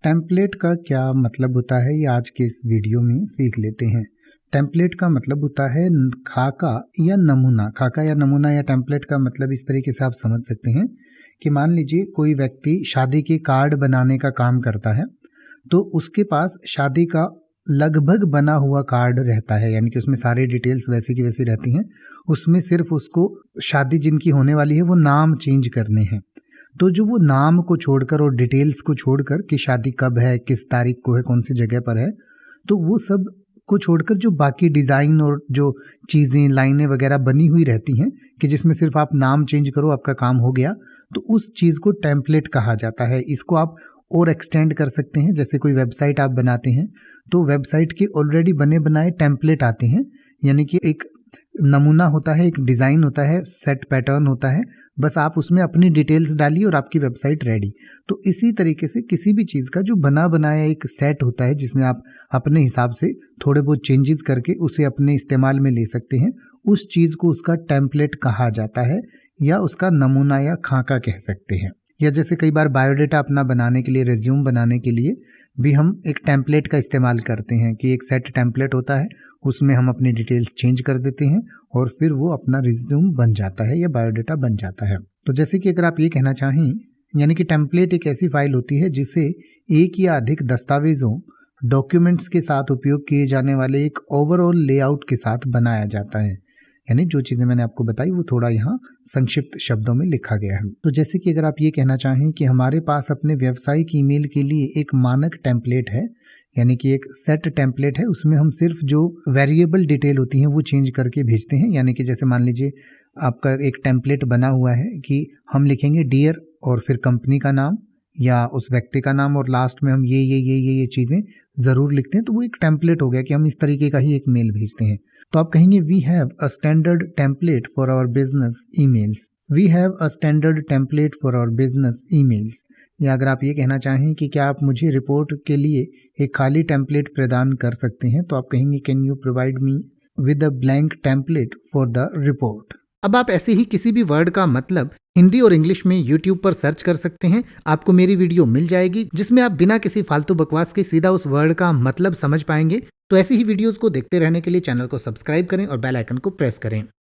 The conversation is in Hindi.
टेम्पलेट का क्या मतलब होता है ये आज के इस वीडियो में सीख लेते हैं। टेम्पलेट का मतलब होता है खाका या नमूना। खाका या नमूना या टेम्पलेट का मतलब इस तरीके से आप समझ सकते हैं कि मान लीजिए कोई व्यक्ति शादी के कार्ड बनाने का काम करता है, तो उसके पास शादी का लगभग बना हुआ कार्ड रहता है, यानी कि उसमें सारी डिटेल्स वैसी की वैसी रहती हैं। उसमें सिर्फ उसको शादी जिनकी होने वाली है वो नाम चेंज करने हैं। तो जो वो नाम को छोड़कर और डिटेल्स को छोड़कर कि शादी कब है, किस तारीख को है, कौन सी जगह पर है, तो वो सब को छोड़कर जो बाकी डिज़ाइन और जो चीज़ें लाइनें वगैरह बनी हुई रहती हैं कि जिसमें सिर्फ आप नाम चेंज करो आपका काम हो गया, तो उस चीज़ को टेम्पलेट कहा जाता है। इसको आप और एक्सटेंड कर सकते हैं। जैसे कोई वेबसाइट आप बनाते हैं तो वेबसाइट के ऑलरेडी बने बनाए टेम्पलेट आते हैं, यानी कि एक नमूना होता है, एक डिज़ाइन होता है, सेट पैटर्न होता है, बस आप उसमें अपनी डिटेल्स डालिए और आपकी वेबसाइट रेडी। तो इसी तरीके से किसी भी चीज़ का जो बना बनाया एक सेट होता है जिसमें आप अपने हिसाब से थोड़े बहुत चेंजेस करके उसे अपने इस्तेमाल में ले सकते हैं, उस चीज़ को उसका टेम्पलेट कहा जाता है या उसका नमूना या खाका कह सकते हैं। या जैसे कई बार बायोडाटा अपना बनाने के लिए, रिज्यूम बनाने के लिए भी हम एक टेम्पलेट का इस्तेमाल करते हैं कि एक सेट टेम्पलेट होता है, उसमें हम अपनी डिटेल्स चेंज कर देते हैं और फिर वो अपना रिज्यूम बन जाता है या बायोडाटा बन जाता है। तो जैसे कि अगर आप ये कहना चाहें, यानी कि टेम्पलेट एक ऐसी फाइल होती है जिसे एक या अधिक दस्तावेज़ों, डॉक्यूमेंट्स के साथ उपयोग किए जाने वाले एक ओवरऑल लेआउट के साथ बनाया जाता है। यानी जो चीज़ें मैंने आपको बताई वो थोड़ा यहाँ संक्षिप्त शब्दों में लिखा गया है। तो जैसे कि अगर आप ये कहना चाहें कि हमारे पास अपने व्यावसायिक ईमेल के लिए एक मानक टेम्पलेट है, यानी कि एक सेट टेम्पलेट है, उसमें हम सिर्फ जो वेरिएबल डिटेल होती हैं वो चेंज करके भेजते हैं। यानी कि जैसे मान लीजिए आपका एक टेम्पलेट बना हुआ है कि हम लिखेंगे डियर और फिर कंपनी का नाम या उस व्यक्ति का नाम और लास्ट में हम ये चीज़ें ज़रूर लिखते हैं, तो वो एक टेम्पलेट हो गया कि हम इस तरीके का ही एक मेल भेजते हैं। तो आप कहेंगे we have a standard template for our business emails. We have a standard template for our business emails. या अगर आप ये कहना चाहें कि क्या आप मुझे रिपोर्ट के लिए एक खाली टेम्पलेट प्रदान कर सकते हैं, तो आप कहेंगे can you provide me with a blank template for the report. अब आप ऐसे ही किसी भी वर्ड का मतलब हिंदी और इंग्लिश में YouTube पर सर्च कर सकते हैं। आपको मेरी वीडियो मिल जाएगी जिसमें आप बिना किसी फालतू बकवास के सीधा उस वर्ड का मतलब समझ पाएंगे। तो ऐसी ही वीडियोस को देखते रहने के लिए चैनल को सब्सक्राइब करें और बेल आइकन को प्रेस करें।